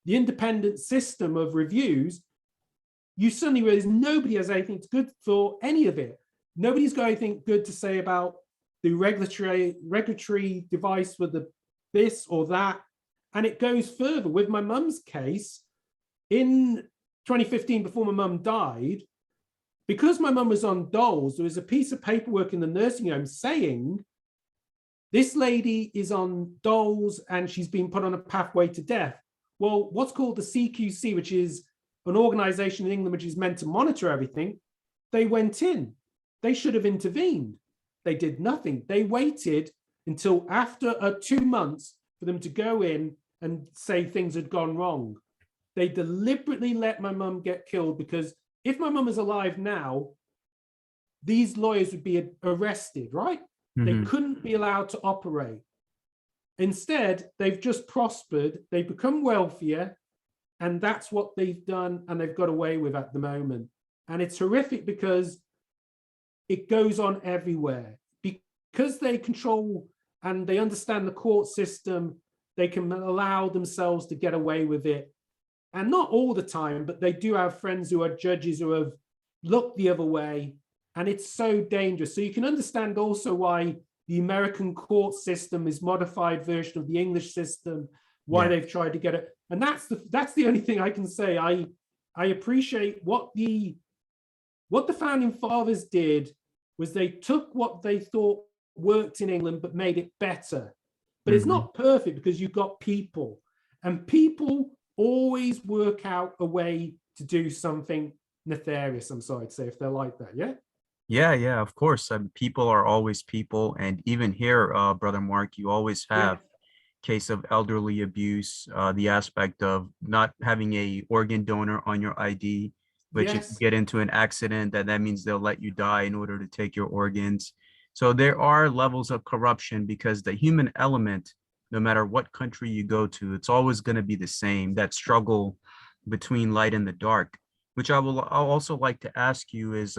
the independent system of reviews, you suddenly realize nobody has anything good for any of it. Nobody's got anything good to say about the regulatory device with this or that. And it goes further. With my mum's case, in 2015, before my mum died, because my mum was on doles, there was a piece of paperwork in the nursing home saying, this lady is on doles and she's been put on a pathway to death. Well, what's called the CQC, which is an organization in England which is meant to monitor everything, they went in. They should have intervened. They did nothing. They waited until after 2 months for them to go in and say things had gone wrong. They deliberately let my mum get killed, because if my mum is alive now, these lawyers would be arrested, right? They couldn't be allowed to operate. Instead, they've just prospered, they've become wealthier, and that's what they've done, and they've got away with at the moment. And it's horrific because it goes on everywhere. Because they control and they understand the court system, they can allow themselves to get away with it. And not all the time, but they do have friends who are judges who have looked the other way, and it's so dangerous. So you can understand also why the American court system is a modified version of the English system, why they've tried to get it. And that's the only thing I can say. I appreciate what the founding fathers did was they took what they thought worked in England but made it better. But it's not perfect, because you've got people, and people always work out a way to do something nefarious, I'm sorry to say, if they're like that. Yeah, of course. People are always people. And even here, Brother Mark, you always have case of elderly abuse, the aspect of not having a organ donor on your ID, which if you get into an accident, that means they'll let you die in order to take your organs. So there are levels of corruption, because the human element, no matter what country you go to, it's always going to be the same, that struggle between light and the dark. Which I'll also like to ask you is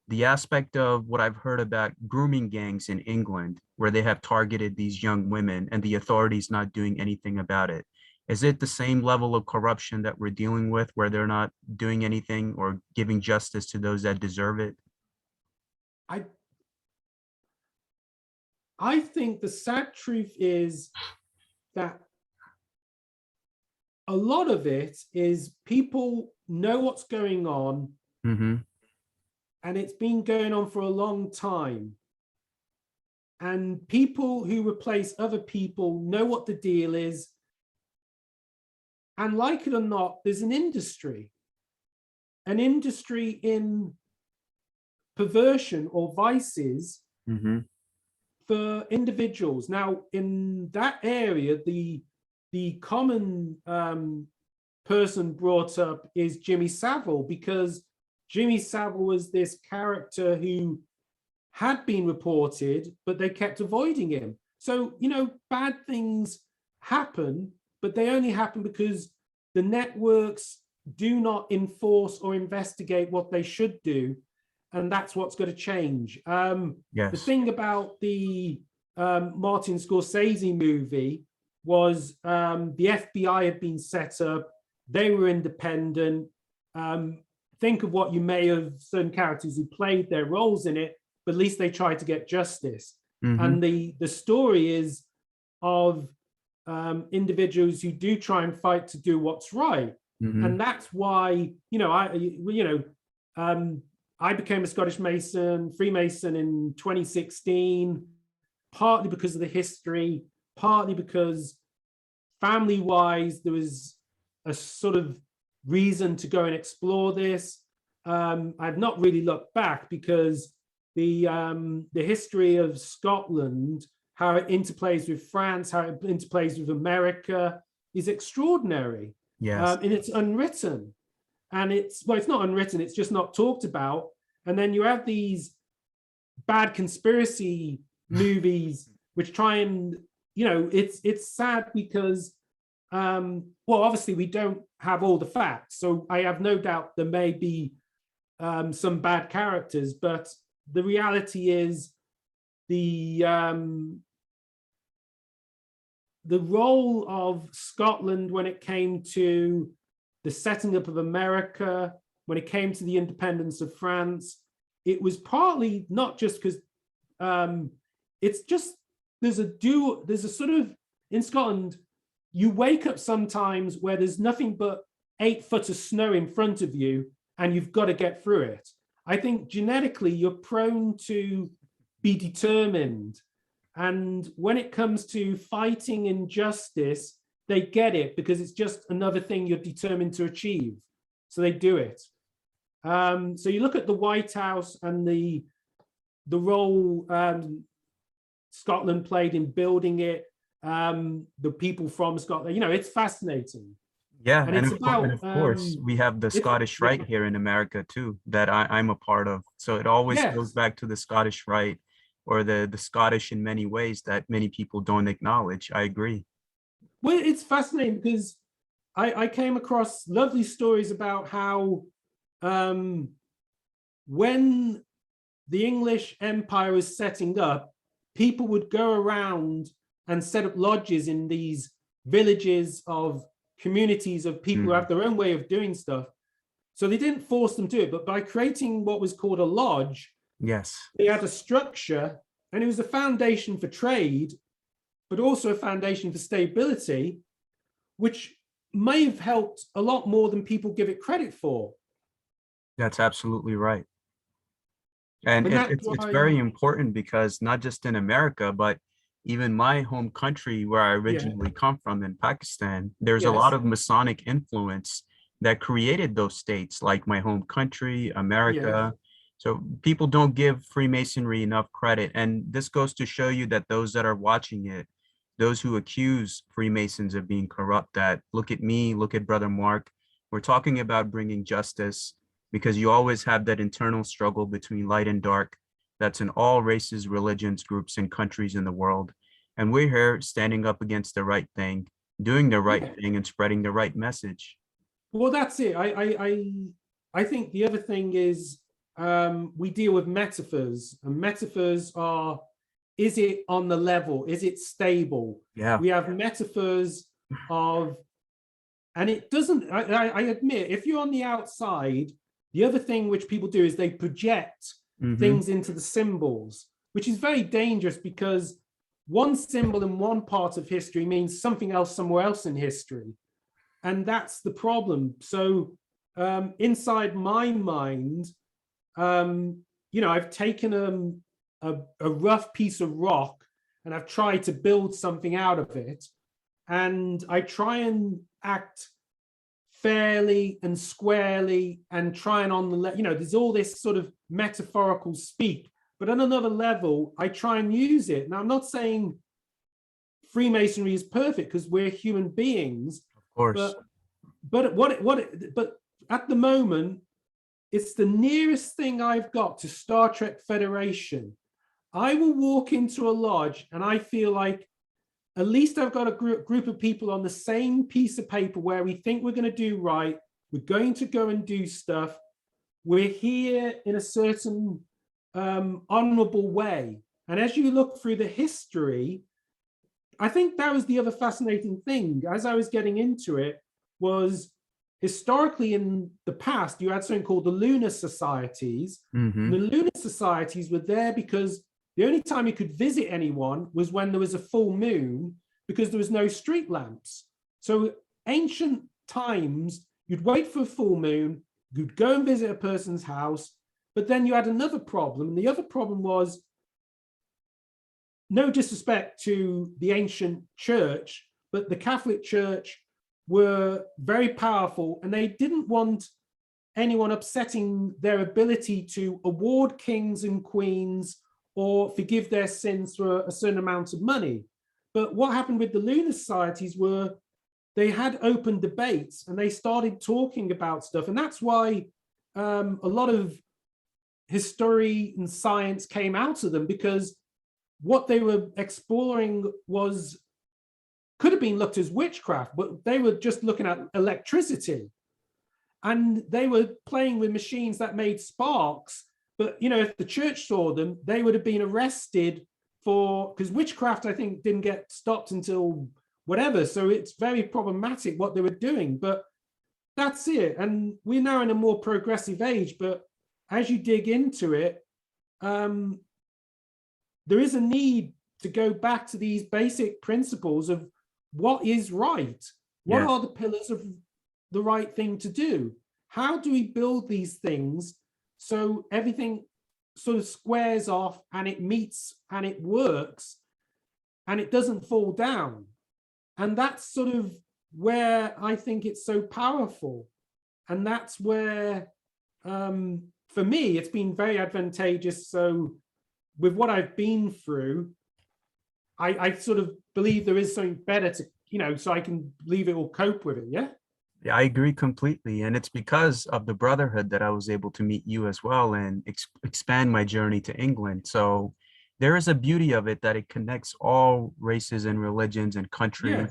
the aspect of what I've heard about grooming gangs in England, where they have targeted these young women and the authorities not doing anything about it. Is it the same level of corruption that we're dealing with, where they're not doing anything or giving justice to those that deserve it? I think the sad truth is that a lot of it is people know what's going on, and it's been going on for a long time. and people who replace other people know what the deal is. And like it or not, there's an industry in perversion or vices for individuals. Now, in that area, the common person brought up is Jimmy Savile, because Jimmy Savile was this character who had been reported, but they kept avoiding him. So, you know, bad things happen, but they only happen because the networks do not enforce or investigate what they should do. And that's what's going to change. The Yes. thing about the Martin Scorsese movie was the FBI had been set up. They were independent. Think of what you may have, certain characters who played their roles in it, but at least they tried to get justice. And the story is of individuals who do try and fight to do what's right. And that's why, you know, I became a Scottish Mason, Freemason in 2016, partly because of the history, partly because family-wise, there was a sort of reason to go and explore this. I've not really looked back because the history of Scotland, how it interplays with France, how it interplays with America, is extraordinary. Yes. And it's unwritten. And it's not unwritten, it's just not talked about. And then you have these bad conspiracy movies which try and, you know, it's sad because, well, obviously we don't have all the facts. So I have no doubt there may be some bad characters, but the reality is the role of Scotland when it came to the setting up of America, when it came to the independence of France, it was partly not just because it's just there's a sort of, in Scotland, you wake up sometimes where there's nothing but 8 foot of snow in front of you and you've got to get through it. I think genetically you're prone to be determined. And when it comes to fighting injustice, they get it because it's just another thing you're determined to achieve. So they do it. So you look at the White House and the role Scotland played in building it, the people from Scotland, you know, it's fascinating. Yeah, And it's about, and of course, we have the Scottish Rite here in America too, that I'm a part of. So it always goes yes. back to the Scottish Rite, or the Scottish in many ways that many people don't acknowledge. I agree. Well, it's fascinating because I came across lovely stories about how when the English Empire was setting up, people would go around and set up lodges in these villages of communities of people who have their own way of doing stuff. So they didn't force them to it, but by creating what was called a lodge, Yes. they had a structure, and it was a foundation for trade, but also a foundation for stability, which may have helped a lot more than people give it credit for. That's absolutely right. And And that's it's why, very important because not just in America, but even my home country where I yeah, originally come from in Pakistan, there's a lot yes, of Masonic influence that created those states, like my home country, yes. America. So people don't give Freemasonry enough credit. And this goes to show you that those that are watching it, those who accuse Freemasons of being corrupt, that look at me, look at Brother Mark. We're talking about bringing justice, because you always have that internal struggle between light and dark that's in all races, religions, groups, and countries in the world. And we're here standing up against the right thing, doing the right Yeah. thing, and spreading the right message. Well, that's it. I think the other thing is we deal with metaphors, and metaphors are, is it on the level? Is it stable? Yeah. We have metaphors of, and it doesn't, I admit, if you're on the outside, the other thing which people do is they project things into the symbols, which is very dangerous because one symbol in one part of history means something else somewhere else in history. And that's the problem. So inside my mind, you know, I've taken a rough piece of rock, and I've tried to build something out of it. And I try and act fairly and squarely and try and there's all this sort of metaphorical speak, but on another level, I try and use it. Now, I'm not saying Freemasonry is perfect because we're human beings, Of course. but at the moment, it's the nearest thing I've got to Star Trek Federation. I will walk into a lodge and I feel like at least I've got a group of people on the same piece of paper where we think we're going to do right. We're going to go and do stuff. We're here in a certain honorable way. And as you look through the history, I think that was the other fascinating thing as I was getting into it was historically in the past, you had something called the Lunar Societies. Mm-hmm. And the Lunar Societies were there because the only time you could visit anyone was when there was a full moon because there was no street lamps. So ancient times, you'd wait for a full moon, you'd go and visit a person's house, but then you had another problem. And the other problem was, no disrespect to the ancient church, but the Catholic Church were very powerful and they didn't want anyone upsetting their ability to award kings and queens or forgive their sins for a certain amount of money. But what happened with the Lunar Societies were they had open debates and they started talking about stuff. And that's why a lot of history and science came out of them, because what they were exploring could have been looked as witchcraft, but they were just looking at electricity. And they were playing with machines that made sparks. But, if the church saw them, they would have been arrested because witchcraft, I think, didn't get stopped until whatever. So it's very problematic what they were doing. But that's it. And we're now in a more progressive age. But as you dig into it, there is a need to go back to these basic principles of what is right. What Yes. are the pillars of the right thing to do? How do we build these things so everything sort of squares off and it meets and it works and it doesn't fall down? And that's sort of where I think it's so powerful. And that's where, for me, it's been very advantageous. So with what I've been through, I sort of believe there is something better to, so I can leave it or cope with it. Yeah. Yeah, I agree completely. And it's because of the brotherhood that I was able to meet you as well and expand my journey to England. So there is a beauty of it that it connects all races and religions and countries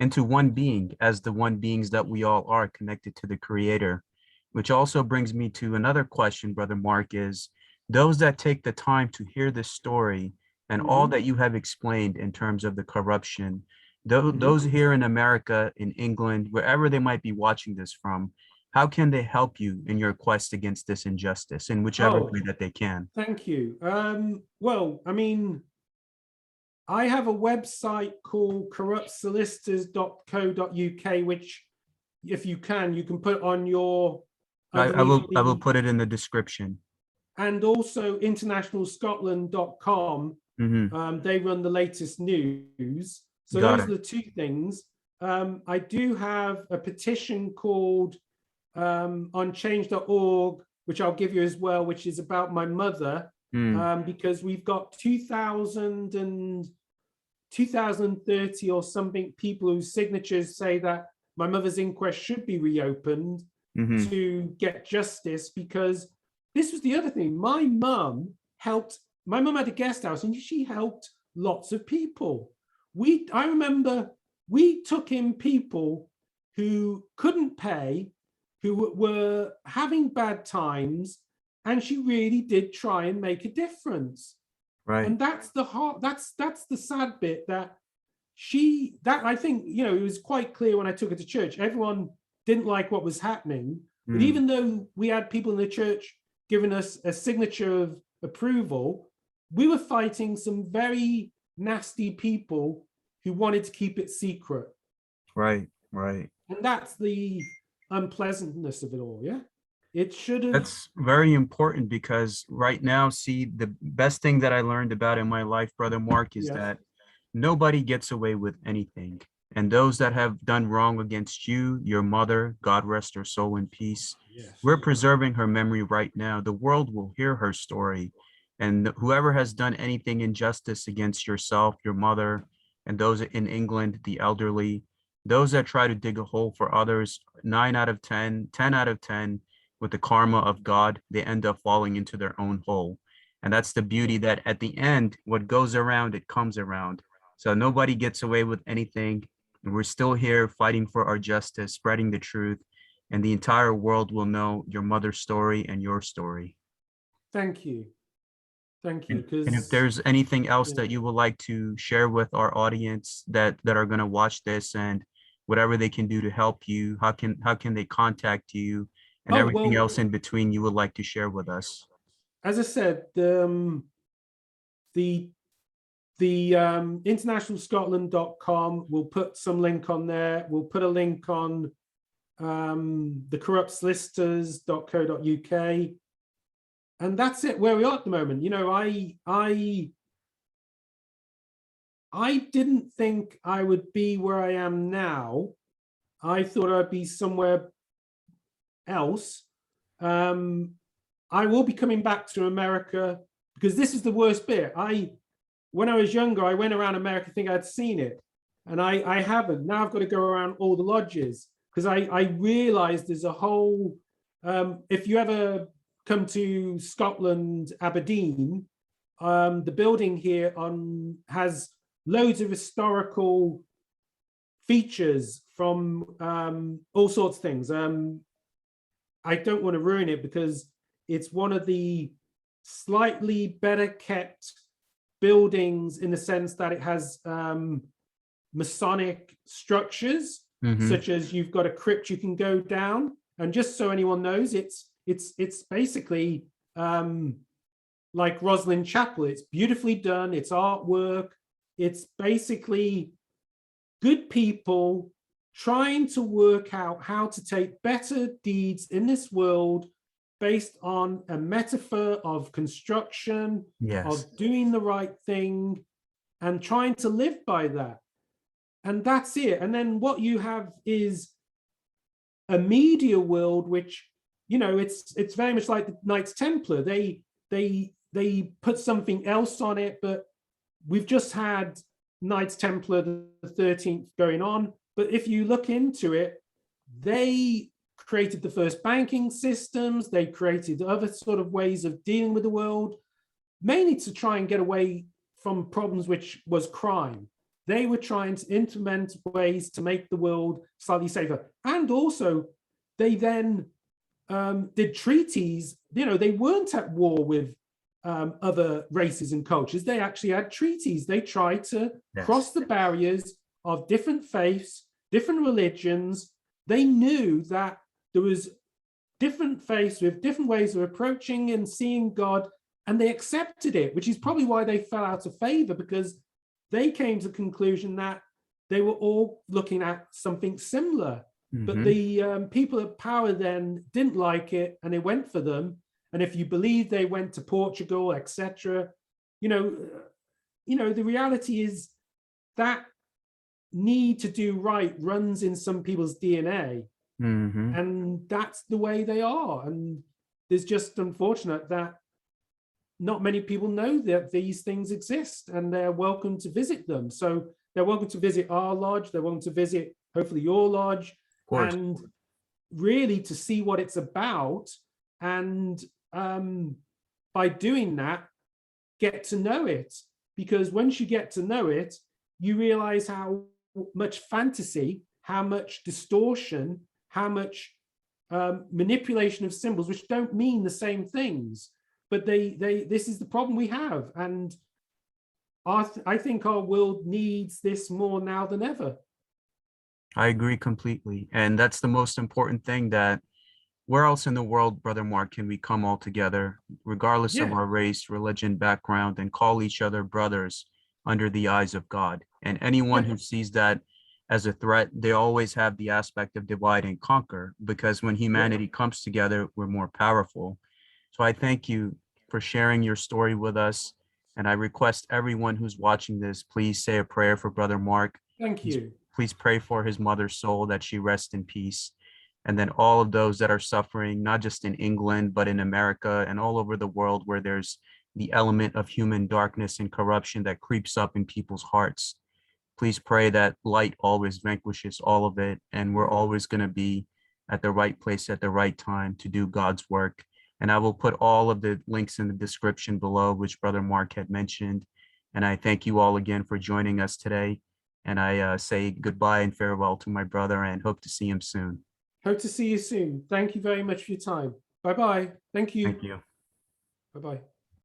into one being, as the one beings that we all are, connected to the Creator. Which also brings me to another question, Brother Mark, is those that take the time to hear this story and all that you have explained in terms of the corruption, those here in America, in England, wherever they might be watching this from, how can they help you in your quest against this injustice in whichever way that they can? Thank you. Well, I mean, I have a website called corruptsolicitors.co.uk, which if you can put on your... I will put it in the description. And also internationalscotland.com. They run the latest news. So those are the two things. I do have a petition called on change.org, which I'll give you as well, which is about my mother, because we've got 2030 or something people whose signatures say that my mother's inquest should be reopened to get justice, because this was the other thing. My mum had a guest house and she helped lots of people. I remember we took in people who couldn't pay, who were having bad times, and she really did try and make a difference. Right. And that's the the sad bit, that I think, it was quite clear when I took her to church. Everyone didn't like what was happening, but even though we had people in the church giving us a signature of approval, we were fighting some very nasty people who wanted to keep it secret. Right. And that's the unpleasantness of it all. Yeah. It should have. That's very important because right now, see, the best thing that I learned about in my life, Brother Mark, is Yes. that nobody gets away with anything. And those that have done wrong against you, your mother, God rest her soul in peace, Yes. we're preserving her memory right now. The world will hear her story. And whoever has done anything injustice against yourself, your mother, and those in England, the elderly, those that try to dig a hole for others, 9 out of 10, 10 out of 10, with the karma of God, they end up falling into their own hole. And that's the beauty that at the end, what goes around, it comes around. So nobody gets away with anything. And we're still here fighting for our justice, spreading the truth, and the entire world will know your mother's story and your story. Thank you. Thank you. And if Because there's anything else yeah. that you would like to share with our audience that are going to watch this and whatever they can do to help you, how can they contact you and Oh everything well, else in between you would like to share with us? as I said, the internationalscotland.com, we'll put some link on there. We'll put a link on the corruptsolicitors.co.uk. And that's it where we are at the moment. You know, I didn't think I would be where I am now. I thought I'd be somewhere else. I will be coming back to America because this is the worst bit. When I was younger, I went around America thinking I'd seen it, and I haven't. Now I've got to go around all the lodges because I realized there's a whole. If you ever come to Scotland, Aberdeen, the building here has loads of historical features from all sorts of things. I don't want to ruin it because it's one of the slightly better kept buildings in the sense that it has Masonic structures, Mm-hmm. such as you've got a crypt you can go down. And just so anyone knows, it's basically like Roslyn Chapel. It's beautifully done. It's artwork. It's basically good people trying to work out how to take better deeds in this world based on a metaphor of construction, Yes. of doing the right thing, and trying to live by that. And that's it. And then what you have is a media world, which, you know, it's very much like the Knights Templar. They put something else on it, but we've just had Knights Templar the 13th going on. But if you look into it, they created the first banking systems. They created other sort of ways of dealing with the world, mainly to try and get away from problems which was crime. They were trying to implement ways to make the world slightly safer. And also, they then did treaties. You know, they weren't at war with other races and cultures. They actually had treaties. They tried to Yes. cross the barriers of different faiths, different religions. They knew that there was different faiths with different ways of approaching and seeing God, and they accepted it, which is probably why they fell out of favor, because they came to the conclusion that they were all looking at something similar. But Mm-hmm. the people at power then didn't like it, and they went for them. And if you believe they went to Portugal, etc., you know, the reality is that need to do right runs in some people's DNA, Mm-hmm. and that's the way they are. And it's just unfortunate that not many people know that these things exist, and they're welcome to visit them. So they're welcome to visit our lodge. They're welcome to visit, hopefully, your lodge, Of course. and really to see what it's about. And by doing that, get to know it. Because once you get to know it, you realize how much fantasy, how much distortion, how much manipulation of symbols, which don't mean the same things. But this is the problem we have. And I think our world needs this more now than ever. I agree completely. And that's the most important thing, that where else in the world, Brother Mark, can we come all together, regardless of Yeah, our race, religion, background, and call each other brothers under the eyes of God? And anyone yeah, who sees that as a threat, they always have the aspect of divide and conquer, because when humanity comes together, we're more powerful. So I thank you for sharing your story with us. And I request everyone who's watching this, please say a prayer for Brother Mark. Thank Please, you. please pray for his mother's soul, that she rests in peace. And then all of those that are suffering, not just in England, but in America and all over the world, where there's the element of human darkness and corruption that creeps up in people's hearts. Please pray that light always vanquishes all of it, and we're always going to be at the right place at the right time to do God's work. And I will put all of the links in the description below, which Brother Mark had mentioned. And I thank you all again for joining us today. And I say goodbye and farewell to my brother, and hope to see him soon. Hope to see you soon. Thank you very much for your time. Bye-bye. Thank you. Thank you. Bye-bye.